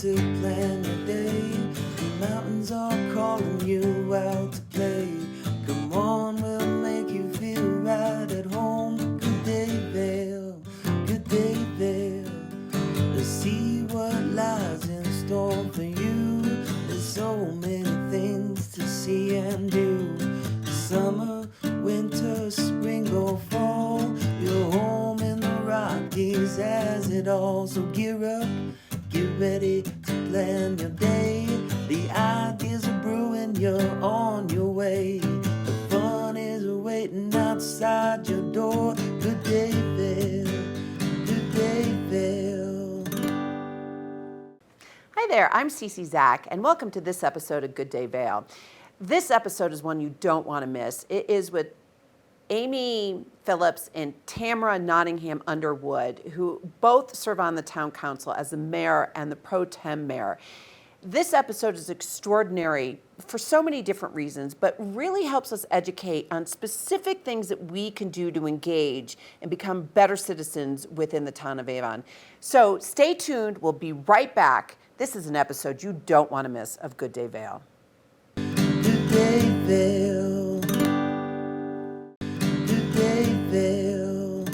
to plan your day. The mountains are calling you out to play. Come on, we'll make you feel right at home. Good day, Vail. Good day, Vail. Let's see what lies in store for you. There's so many things to see and do. Summer, winter, spring or fall, you're home in the Rockies as it all. So gear up, get ready to plan your day. The ideas are brewing, you're on your way. The fun is waiting outside your door. Good day, Vail. Good day, Vail. Hi there, I'm Cece Zach, and welcome to this episode of Good Day Vail. This episode is one you don't want to miss. It is with Amy Phillips and Tamra N Underwood, who both serve on the town council as the mayor and the pro tem mayor. This episode is extraordinary for so many different reasons, but really helps us educate on specific things that we can do to engage and become better citizens within the town of Avon. So stay tuned. We'll be right back. This is an episode you don't want to miss of Good Day Vail. Good day, Vail. Good day, Vail.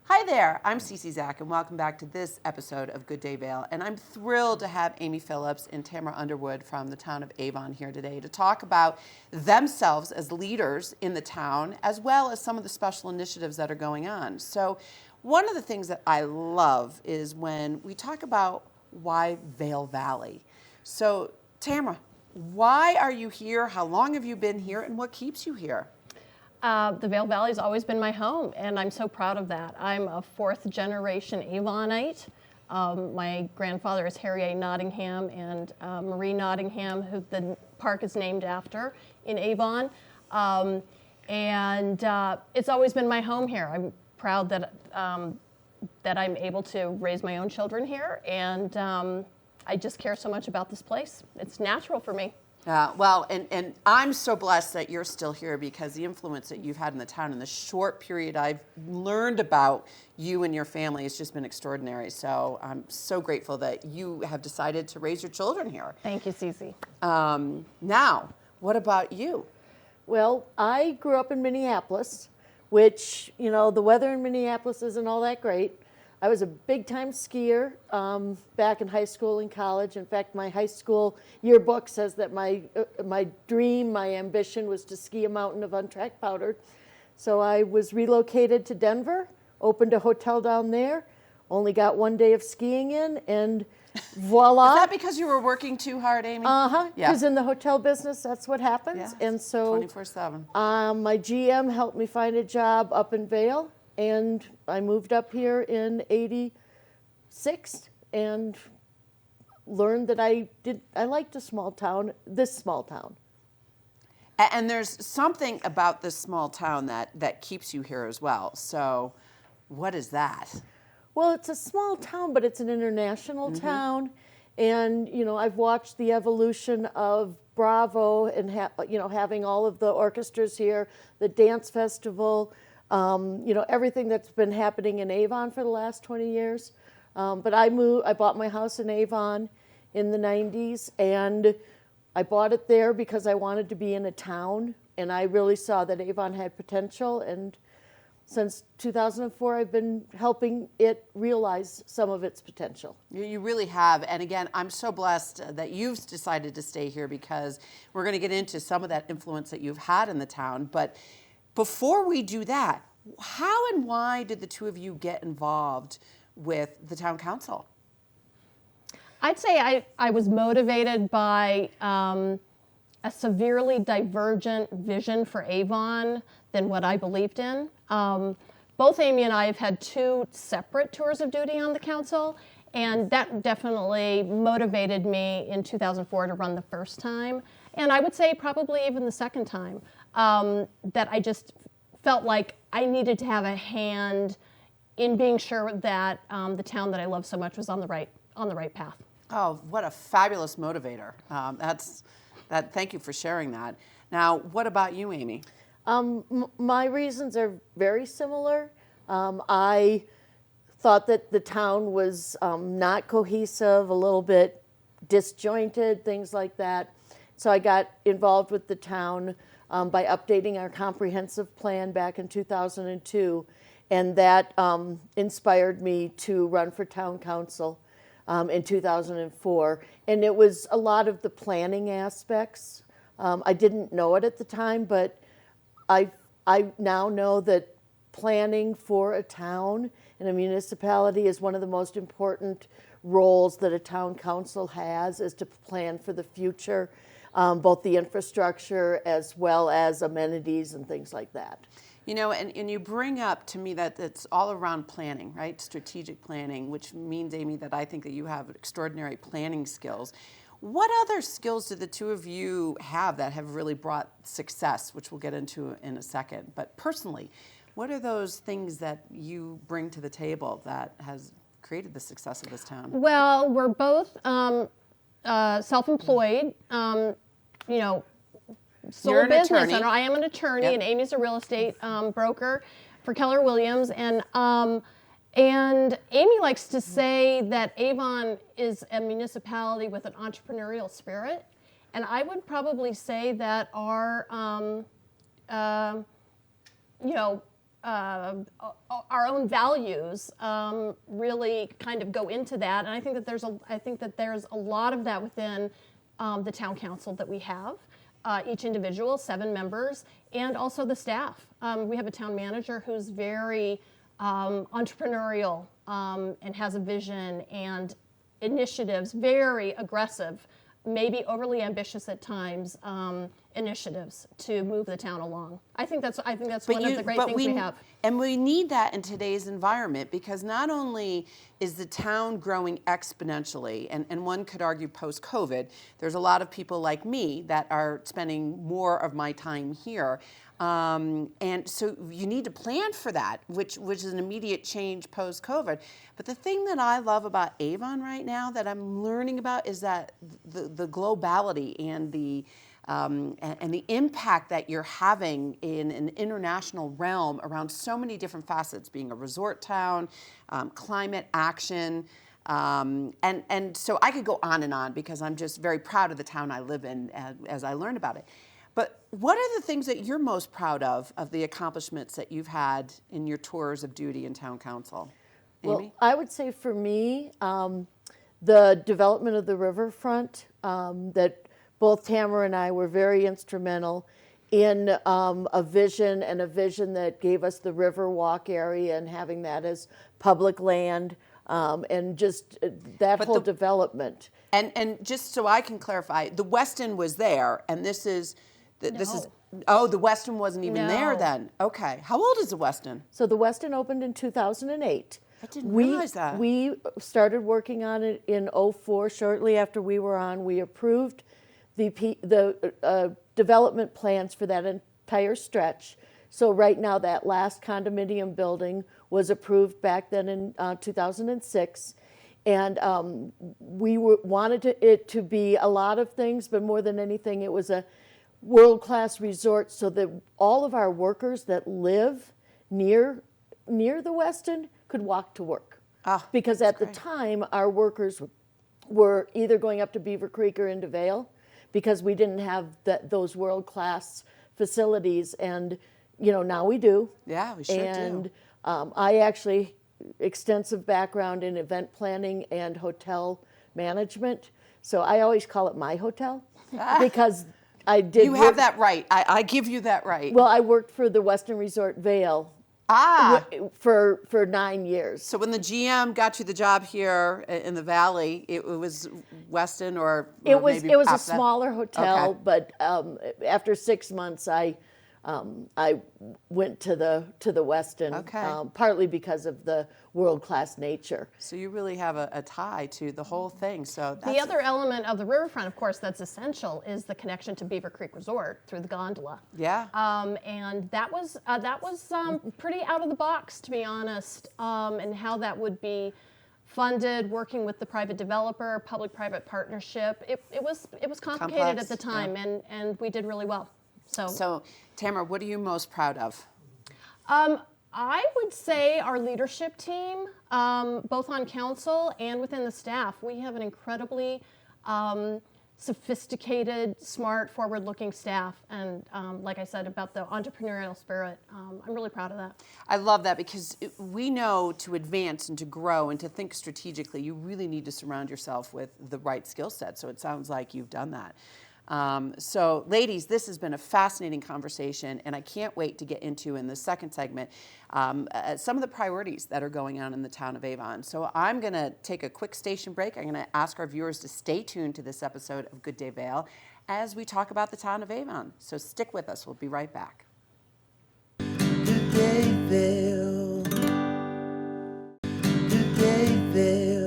Hi there, I'm Cece Zach, and welcome back to this episode of Good Day Vail. And I'm thrilled to have Amy Phillips and Tamra Underwood from the town of Avon here today to talk about themselves as leaders in the town, as well as some of the special initiatives that are going on. So one of the things that I love is when we talk about why Vail Valley. So Tamra, why are you here? How long have you been here, and what keeps you here? The Vail Valley has always been my home, and I'm so proud of that. I'm a fourth generation Avonite. My grandfather is Harry A. Nottingham and Marie Nottingham, who the park is named after in Avon. It's always been my home here. I'm proud that I'm able to raise my own children here, and I just care so much about this place. It's natural for me. Well, and I'm so blessed that you're still here, because the influence that you've had in the town in the short period I've learned about you and your family has just been extraordinary. So I'm so grateful that you have decided to raise your children here. Thank you, Cece. Now, what about you? Well, I grew up in Minneapolis, which, you know, the weather in Minneapolis isn't all that great. I was a big-time skier back in high school and college. In fact, my high school yearbook says that my dream, my ambition was to ski a mountain of untracked powder. So I was relocated to Denver, opened a hotel down there, only got one day of skiing in, and voila. Is that because you were working too hard, Amy? Uh-huh, Yeah. because in the hotel business, that's what happens. Yeah, and so 24/7. my GM helped me find a job up in Vail, and I moved up here in '86 and learned that I liked this small town. And there's something about this small town that keeps you here as well. So what is that? Well, it's a small town, but it's an international town. And, you know, I've watched the evolution of Bravo and, having all of the orchestras here, the dance festival, everything that's been happening in Avon for the last 20 years. But I bought my house in Avon in the 90s, and I bought it there because I wanted to be in a town, and I really saw that Avon had potential. And since 2004, I've been helping it realize some of its potential. You really have. And again, I'm so blessed that you've decided to stay here, because we're going to get into some of that influence that you've had in the town. But before we do that, how and why did the two of you get involved with the town council? I'd say I was motivated by a severely divergent vision for Avon than what I believed in. Both Amy and I have had two separate tours of duty on the council, and that definitely motivated me in 2004 to run the first time, and I would say probably even the second time, that I just felt like I needed to have a hand in being sure that the town that I love so much was on the right path. Oh, what a fabulous motivator. Thank you for sharing that. Now, what about you, Amy? My reasons are very similar. I thought that the town was not cohesive, a little bit disjointed, things like that. So I got involved with the town by updating our comprehensive plan back in 2002, and that inspired me to run for town council in 2004. And it was a lot of the planning aspects. I didn't know it at the time, but I now know that planning for a town and a municipality is one of the most important roles that a town council has, is to plan for the future, both the infrastructure as well as amenities and things like that. You know, and you bring up to me that it's all around planning, right? Strategic planning, which means, Amy, that I think that you have extraordinary planning skills. What other skills do the two of you have that have really brought success, which we'll get into in a second? But personally, what are those things that you bring to the table that has created the success of this town? Well, we're both self-employed, you know, sole You're an business attorney. owner. I am an attorney, Yep. and Amy's a real estate broker for Keller Williams. And Amy likes to say that Avon is a municipality with an entrepreneurial spirit. And I would probably say that our, our own values really kind of go into that. And I think that there's a lot of that within the town council that we have. Each individual, 7 members, and also the staff. We have a town manager who's very entrepreneurial and has a vision and initiatives, very aggressive, maybe overly ambitious at times, initiatives to move the town along. I think that's one of the great things we have. And we need that in today's environment, because not only is the town growing exponentially, and one could argue post-COVID, there's a lot of people like me that are spending more of my time here. And so you need to plan for that, which is an immediate change post-COVID. But the thing that I love about Avon right now that I'm learning about is that the globality and the impact that you're having in an international realm around so many different facets, being a resort town, climate action, and so I could go on and on, because I'm just very proud of the town I live in as I learn about it. But what are the things that you're most proud of the accomplishments that you've had in your tours of duty in town council? Amy? Well, I would say for me, the development of the riverfront, that both Tamra and I were very instrumental in a vision that gave us the river walk area and having that as public land, and just whole development. And just so I can clarify, the Westin was there, and this is the Westin wasn't even there No. then. Okay, how old is the Westin? So the Westin opened in 2008. I didn't realize that. We started working on it in 2004, shortly after we were on. We approved the development plans for that entire stretch. So right now, that last condominium building was approved back then in 2006. And we wanted it to be a lot of things, but more than anything, it was a world-class resort so that all of our workers that live near the Westin could walk to work. Because at the time, our workers were either going up to Beaver Creek or into Vail, because we didn't have those world-class facilities. And, now we do. Yeah, we sure do. And I actually extensive background in event planning and hotel management. So I always call it my hotel because I did. You have that right. I give you that right. Well, I worked for the Westin Resort Vail for 9 years. So when the GM got you the job here in the Valley, it was Westin or It was maybe a after that? smaller hotel, Okay. but after 6 months, I went to the Westin, Okay. partly because of the world-class nature. So you really have a tie to the whole thing. So that's The other element of the riverfront, of course, that's essential is the connection to Beaver Creek Resort through the gondola. Yeah. And that was pretty out of the box, to be honest, and how that would be funded, working with the private developer, public-private partnership. It was complicated Complex, at the time, yeah. and we did really well. So Tamra, what are you most proud of? I would say our leadership team, both on council and within the staff, we have an incredibly sophisticated, smart, forward-looking staff. And like I said about the entrepreneurial spirit, I'm really proud of that. I love that because we know to advance and to grow and to think strategically, you really need to surround yourself with the right skill set. So it sounds like you've done that. So ladies, this has been a fascinating conversation, and I can't wait to get into, in the second segment, some of the priorities that are going on in the town of Avon. So I'm going to take a quick station break. I'm going to ask our viewers to stay tuned to this episode of Good Day Vail as we talk about the town of Avon. So stick with us. We'll be right back. Good day, Vail. Good day, Vail.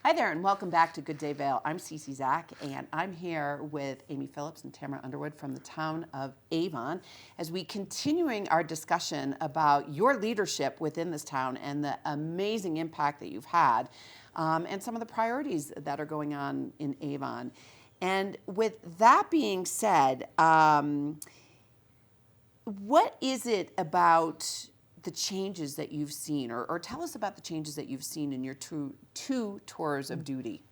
Hi there, and welcome back to Good Day Vail. I'm Cece Zach, and I'm here with Amy Phillips and Tamra Underwood from the town of Avon as we continuing our discussion about your leadership within this town and the amazing impact that you've had, and some of the priorities that are going on in Avon. And with that being said, what is it about the changes that you've seen, or tell us about the changes that you've seen in your two tours of duty?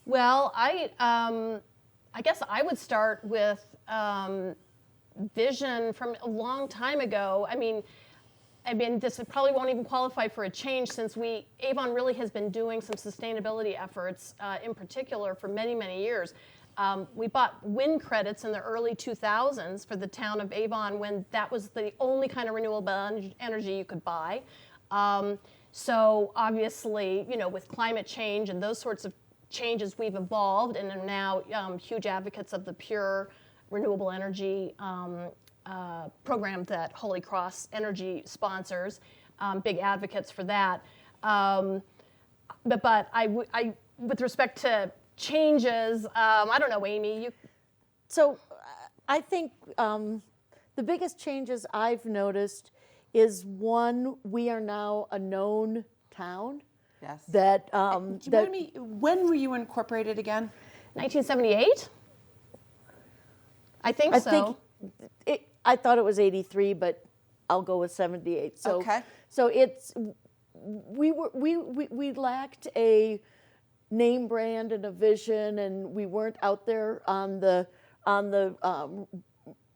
Well, I guess I would start with vision from a long time ago. I mean, this probably won't even qualify for a change since Avon really has been doing some sustainability efforts in particular for many, many years. We bought wind credits in the early 2000s for the town of Avon when that was the only kind of renewable energy you could buy. So obviously, with climate change and those sorts of changes, we've evolved and are now huge advocates of the pure renewable energy program that Holy Cross Energy sponsors, big advocates for that. But I, with respect to changes, I don't know, Amy. So I think the biggest changes I've noticed is, one, we are now a known town. Yes. That Do you mind me, when were you incorporated again? 1978? I think so. I thought it was 83, but I'll go with 78. So, Okay. So we lacked a name brand and a vision, and we weren't out there on the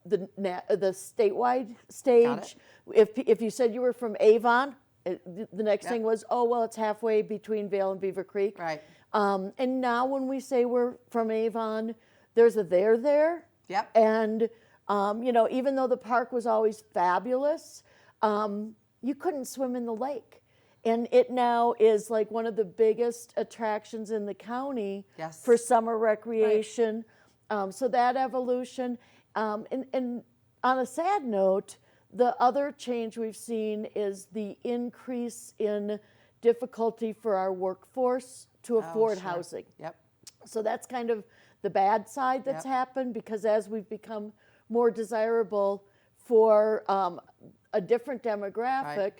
statewide stage. If you said you were from Avon, the next thing was, oh well, it's halfway between Vail and Beaver Creek. Right. And now when we say we're from Avon, there's a there there. Yep. And even though the park was always fabulous, you couldn't swim in the lake. And it now is like one of the biggest attractions in the county for summer recreation. Right. So that evolution. And on a sad note, the other change we've seen is the increase in difficulty for our workforce to afford housing. Yep. So that's kind of the bad side that's happened, because as we've become more desirable for a different demographic,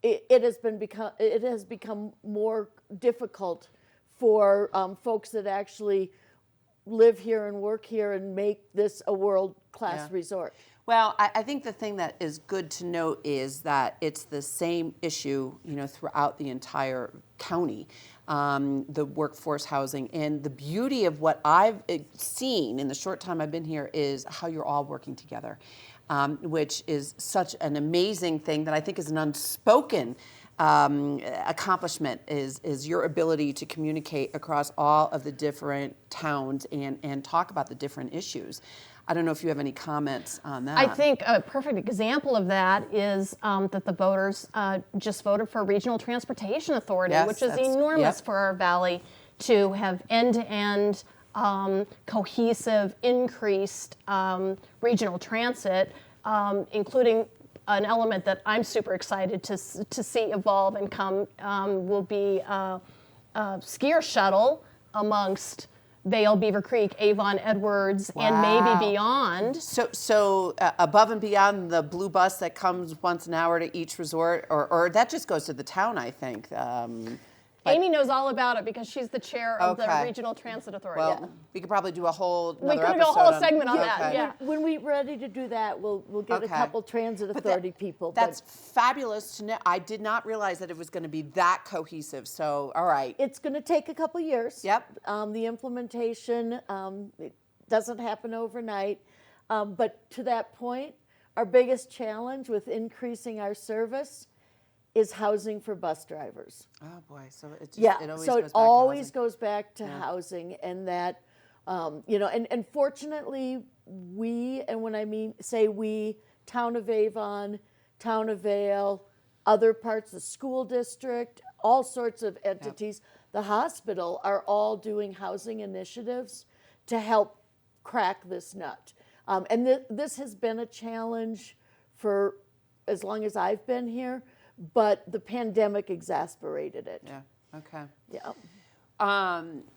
it has become more difficult for folks that actually live here and work here and make this a world-class resort. Well, I think the thing that is good to note is that it's the same issue, throughout the entire county, the workforce housing. And the beauty of what I've seen in the short time I've been here is how you're all working together, which is such an amazing thing that I think is an unspoken accomplishment, is your ability to communicate across all of the different towns and talk about the different issues. I don't know if you have any comments on that. I think a perfect example of that is that the voters just voted for a regional transportation authority, which is enormous for our valley, to have end-to-end cohesive, increased regional transit, including an element that I'm super excited to see evolve and come, will be a skier shuttle amongst Vail, Beaver Creek, Avon, Edwards, and maybe beyond. So above and beyond the blue bus that comes once an hour to each resort, or that just goes to the town, I think. Amy knows all about it because she's the chair of the Okay. Regional Transit Authority. Well, we could probably do a whole we another could do a episode whole on- segment on that. Okay. Yeah. When we're ready to do that, we'll get a Okay. couple transit But authority people. That's fabulous to know. I did not realize that it was going to be that cohesive. So, all right. It's going to take a couple years. Yep. The implementation, it doesn't happen overnight. But to that point, our biggest challenge with increasing our service is housing for bus drivers. Oh boy. So it just, Yeah, it always so goes it back to always housing. goes back to housing, and that, and fortunately, and when I say we, Town of Avon, Town of Vail, other parts, the school district, all sorts of entities, the hospital are all doing housing initiatives to help crack this nut. And this has been a challenge for as long as I've been here, but the pandemic exacerbated it. Yeah. Okay. Yeah.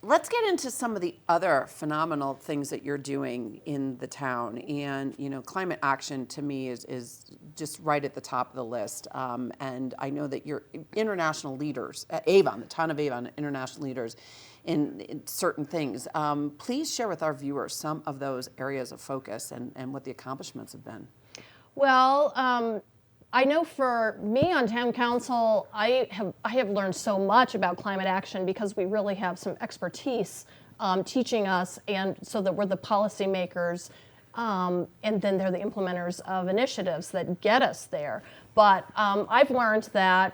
Let's get into some of the other phenomenal things that you're doing in the town. And, climate action to me is just right at the top of the list. And I know that you're international leaders at Avon, the town of Avon, international leaders in certain things. Please share with our viewers some of those areas of focus and what the accomplishments have been. Well, I know for me on town council, I have learned so much about climate action because we really have some expertise teaching us, and so that we're the policymakers, and then they're the implementers of initiatives that get us there. But I've learned that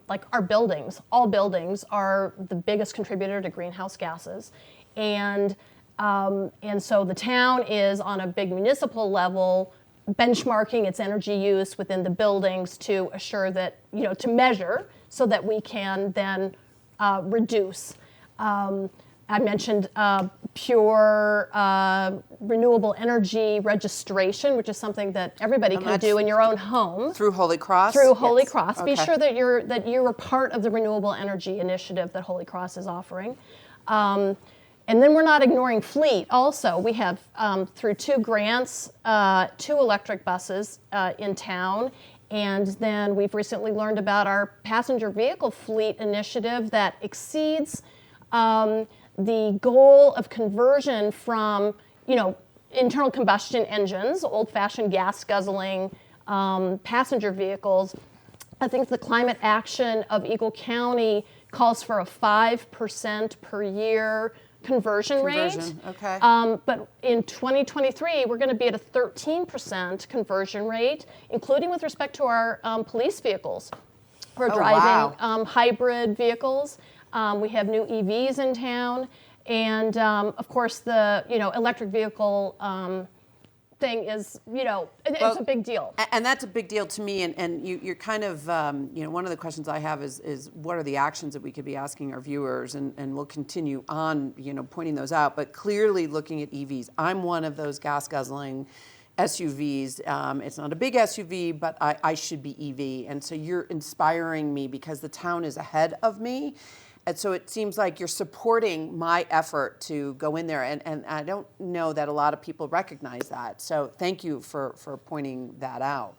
like our buildings, all buildings are the biggest contributor to greenhouse gases, and so the town is on a big municipal level benchmarking its energy use within the buildings to assure that, to measure so that we can then reduce. I mentioned pure renewable energy registration, which is something that everybody can do in your own home. Through Holy Cross? Through Holy Cross. Okay. Be sure that you're a part of the renewable energy initiative that Holy Cross is offering. And then we're not ignoring fleet also. We have, through 2 grants, 2 electric buses in town. And then we've recently learned about our passenger vehicle fleet initiative that exceeds the goal of conversion from, internal combustion engines, old-fashioned gas guzzling passenger vehicles. I think the climate action of Eagle County calls for a 5% per year conversion rate. Okay. But in 2023, we're going to be at a 13% conversion rate, including with respect to our police vehicles. We're driving hybrid vehicles. We have new EVs in town, and of course the electric vehicle thing is it's a big deal. And that's a big deal to me. And you're kind of one of the questions I have is what are the actions that we could be asking our viewers, and we'll continue on pointing those out. But clearly looking at EVs, I'm one of those gas guzzling SUVs. It's not a big SUV, but I should be EV. And so you're inspiring me because the town is ahead of me. And so it seems like you're supporting my effort to go in there. And I don't know that a lot of people recognize that. So thank you for pointing that out.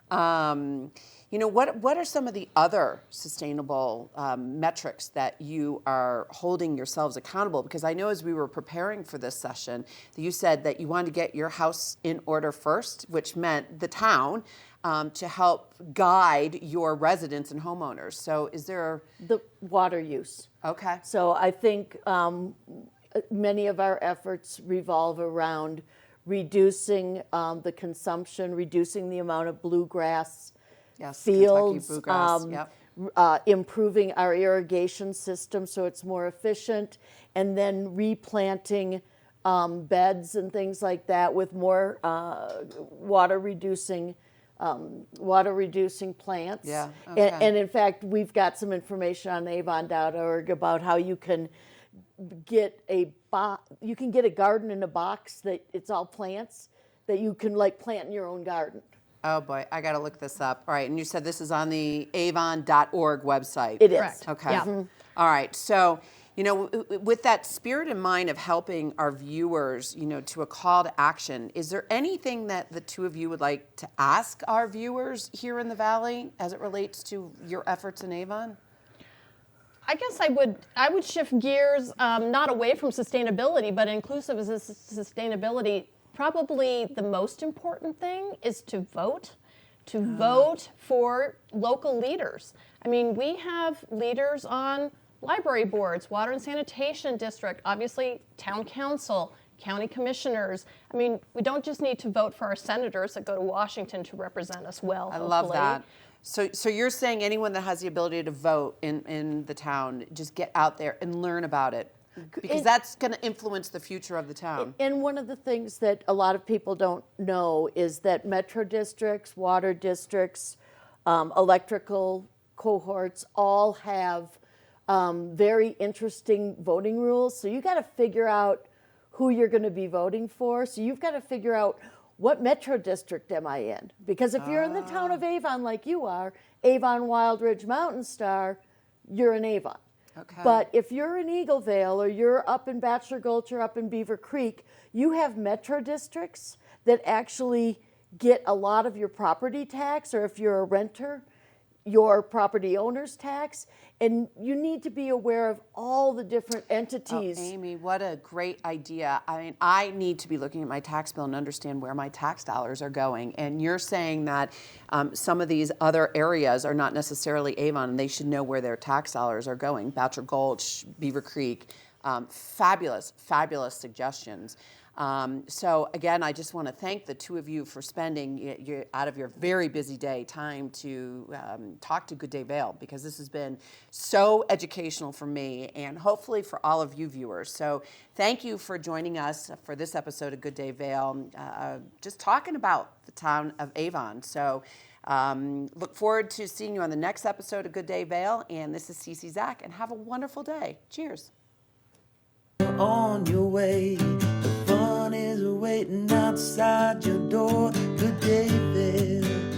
What are some of the other sustainable metrics that you are holding yourselves accountable? Because I know as we were preparing for this session, that you said that you wanted to get your house in order first, which meant the town, to help guide your residents and homeowners. So is there... The water use. Okay. So I think many of our efforts revolve around reducing the consumption, reducing the amount of bluegrass fields, Kentucky bluegrass, improving our irrigation system so it's more efficient, and then replanting beds and things like that with more water reducing plants. Yeah, okay. And in fact, we've got some information on Aavon.org about how you can get a garden in a box that it's all plants that you can plant in your own garden. Oh boy, I got to look this up. All right, and you said this is on the Aavon.org website. It is. Correct. Okay. Yeah. All right. So, with that spirit in mind of helping our viewers, to a call to action, is there anything that the two of you would like to ask our viewers here in the Valley as it relates to your efforts in Avon? I guess I would shift gears, not away from sustainability, but inclusive as sustainability. Probably the most important thing is to vote. To vote for local leaders. I mean, we have leaders on library boards, water and sanitation district, obviously town council, county commissioners. I mean, we don't just need to vote for our senators that go to Washington to represent us well. I love that. So you're saying anyone that has the ability to vote in the town, just get out there and learn about it, because that's going to influence the future of the town. And one of the things that a lot of people don't know is that metro districts, water districts, electrical cohorts all have very interesting voting rules. So you got to figure out who you're going to be voting for. So you've got to figure out, what metro district am I in? Because if you're in the town of Avon like you are, Avon Wild Ridge Mountain Star, you're in Avon. Okay. But if you're in Eagle Vale or you're up in Bachelor Gulch or up in Beaver Creek, you have metro districts that actually get a lot of your property tax, or if you're a renter, your property owner's tax. And you need to be aware of all the different entities. Oh, Amy, what a great idea. I mean, I need to be looking at my tax bill and understand where my tax dollars are going. And you're saying that some of these other areas are not necessarily Avon, and they should know where their tax dollars are going. Bachelor Gulch, Beaver Creek, fabulous, fabulous suggestions. So again, I just want to thank the two of you for spending out of your very busy day time to talk to Good Day Vail, because this has been so educational for me and hopefully for all of you viewers. So thank you for joining us for this episode of Good Day Vail, just talking about the town of Avon. So look forward to seeing you on the next episode of Good Day Vail. And this is Cece Zach, and have a wonderful day. Cheers. On your way, the fun is waiting outside your door. Good day, Vail.